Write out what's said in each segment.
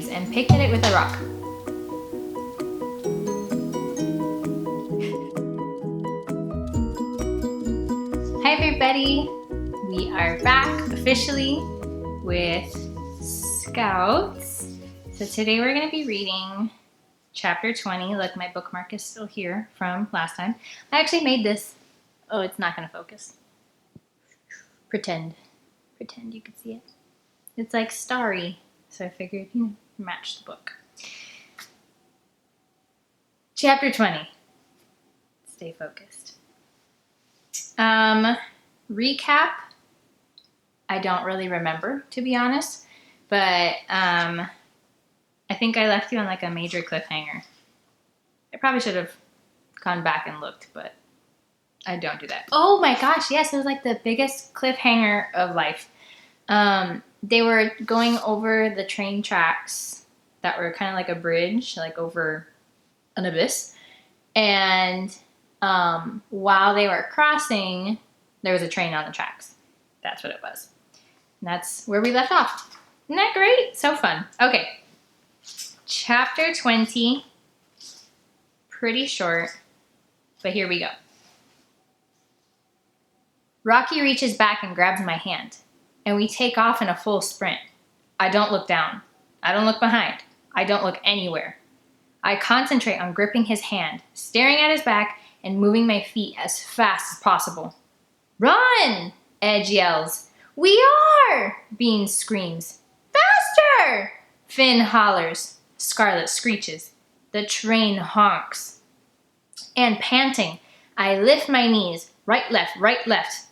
and picked at it with a rock. Hi everybody! We are back officially with Scouts. So today we're going to be reading chapter 20. Look, my bookmark is still here from last time. I actually made this. Oh, it's not going to focus. Pretend you could see it. It's like starry, so I figured, match the book. Chapter 20. Stay focused. Recap. I don't really remember, to be honest, but I think I left you on like a major cliffhanger. I probably should have gone back and looked, but I don't do that. Oh my gosh, yes, it was like the biggest cliffhanger of life. They were going over the train tracks that were kind of like a bridge, like over an abyss. And while they were crossing, there was a train on the tracks. That's what it was. And that's where we left off. Isn't that great? So fun. Okay. Chapter 20. Pretty short, but here we go. Rocky reaches back and grabs my hand, and we take off in a full sprint. I don't look down. I don't look behind. I don't look anywhere. I concentrate on gripping his hand, staring at his back, and moving my feet as fast as possible. Run! Edge yells. We are! Beans screams. Faster! Finn hollers. Scarlet screeches. The train honks. And panting, I lift my knees, right, left,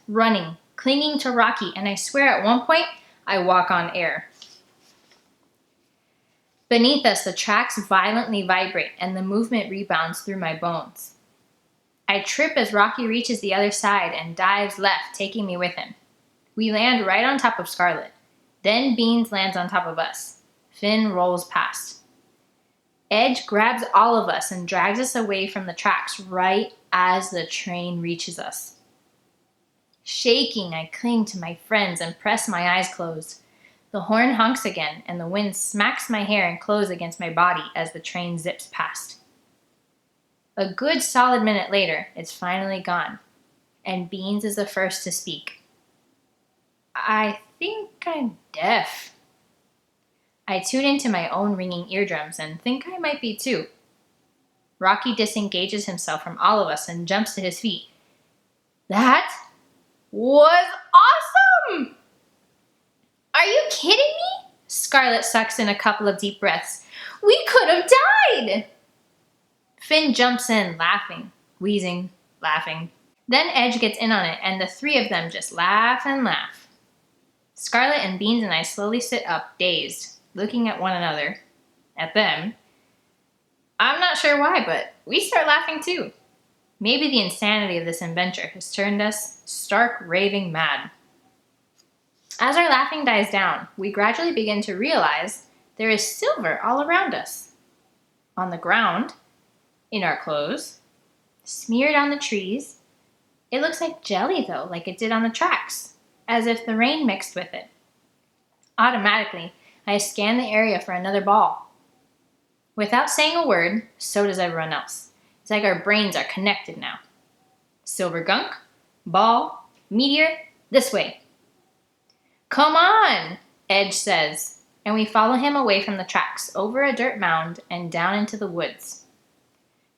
running, clinging to Rocky, and I swear at one point, I walk on air. Beneath us, the tracks violently vibrate, and the movement rebounds through my bones. I trip as Rocky reaches the other side and dives left, taking me with him. We land right on top of Scarlet. Then Beans lands on top of us. Finn rolls past. Edge grabs all of us and drags us away from the tracks right as the train reaches us. Shaking, I cling to my friends and press my eyes closed. The horn honks again, and the wind smacks my hair and clothes against my body as the train zips past. A good solid minute later, it's finally gone, and Beans is the first to speak. I think I'm deaf. I tune into my own ringing eardrums and think I might be too. Rocky disengages himself from all of us and jumps to his feet. That was awesome! Are you kidding me? Scarlet sucks in a couple of deep breaths. We could have died! Finn jumps in, laughing, wheezing, laughing. Then Edge gets in on it, and the three of them just laugh and laugh. Scarlet and Beans and I slowly sit up, dazed, looking at one another, at them. I'm not sure why, but we start laughing too. Maybe the insanity of this adventure has turned us stark raving mad. As our laughing dies down, we gradually begin to realize there is silver all around us. On the ground, in our clothes, smeared on the trees. It looks like jelly though, like it did on the tracks, as if the rain mixed with it. Automatically, I scan the area for another ball. Without saying a word, so does everyone else. It's like our brains are connected now. Silver gunk, ball, meteor, this way. Come on, Edge says, and we follow him away from the tracks, over a dirt mound, and down into the woods.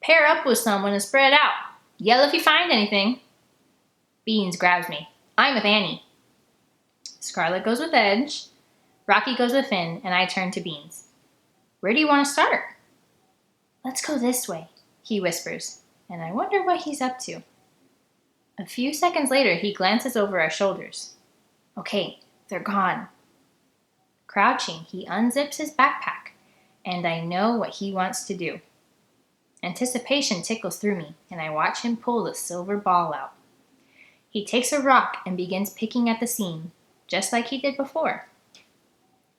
Pair up with someone and spread out. Yell if you find anything. Beans grabs me. I'm with Annie. Scarlet goes with Edge. Rocky goes with Finn, and I turn to Beans. Where do you want to start? Let's go this way, he whispers, and I wonder what he's up to. A few seconds later, he glances over our shoulders. Okay, they're gone. Crouching, he unzips his backpack, and I know what he wants to do. Anticipation tickles through me, and I watch him pull the silver ball out. He takes a rock and begins picking at the seam, just like he did before.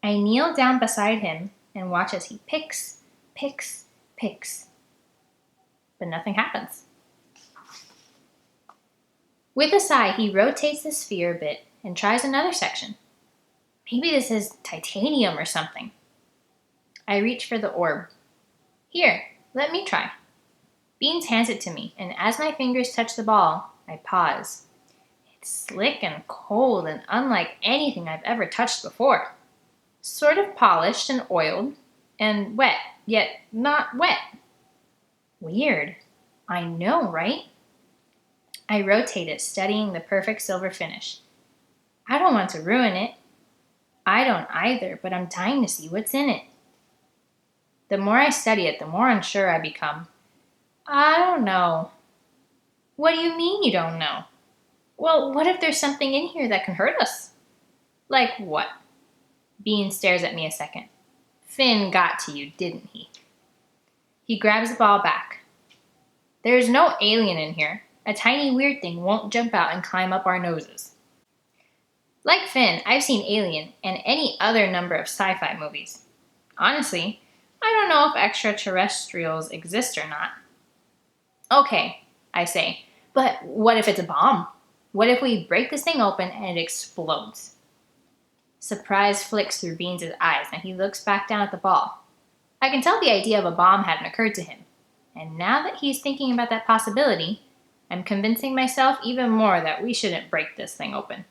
I kneel down beside him and watch as he picks. But nothing happens. With a sigh, he rotates the sphere a bit and tries another section. Maybe this is titanium or something. I reach for the orb. Here, let me try. Beans hands it to me, and as my fingers touch the ball, I pause. It's slick and cold and unlike anything I've ever touched before. Sort of polished and oiled, and wet, yet not wet. Weird. I know, right? I rotate it, studying the perfect silver finish. I don't want to ruin it. I don't either, but I'm dying to see what's in it. The more I study it, the more unsure I become. I don't know. What do you mean you don't know? Well, what if there's something in here that can hurt us? Like what? Bean stares at me a second. Finn got to you, didn't he? He grabs the ball back. There's no alien in here. A tiny weird thing won't jump out and climb up our noses. Like Finn, I've seen Alien and any other number of sci-fi movies. Honestly, I don't know if extraterrestrials exist or not. Okay, I say, but what if it's a bomb? What if we break this thing open and it explodes? Surprise flicks through Beans' eyes and he looks back down at the ball. I can tell the idea of a bomb hadn't occurred to him. And now that he's thinking about that possibility, I'm convincing myself even more that we shouldn't break this thing open.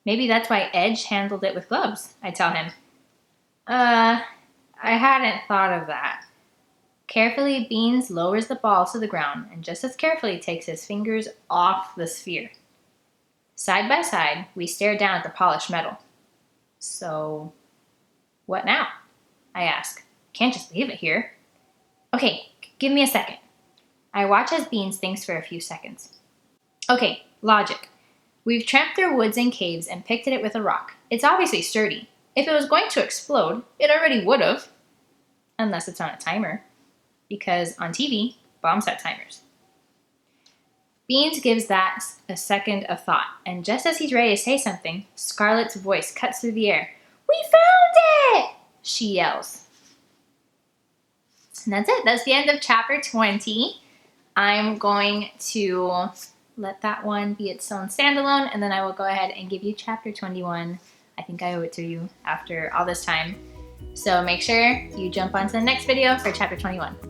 Maybe that's why Edge handled it with gloves, I tell him. I hadn't thought of that. Carefully, Beans lowers the ball to the ground and just as carefully takes his fingers off the sphere. Side by side, we stare down at the polished metal. So, what now? I ask. Can't just leave it here. Okay, give me a second. I watch as Beans thinks for a few seconds. Okay, logic. We've tramped through woods and caves and picked at it with a rock. It's obviously sturdy. If it was going to explode, it already would have. Unless it's on a timer. Because on TV, bombs have timers. Beans gives that a second of thought, and just as he's ready to say something, Scarlett's voice cuts through the air. We found it! She yells. And that's it. That's the end of chapter 20. I'm going to let that one be its own standalone, and then I will go ahead and give you chapter 21. I think I owe it to you after all this time. So make sure you jump onto the next video for chapter 21.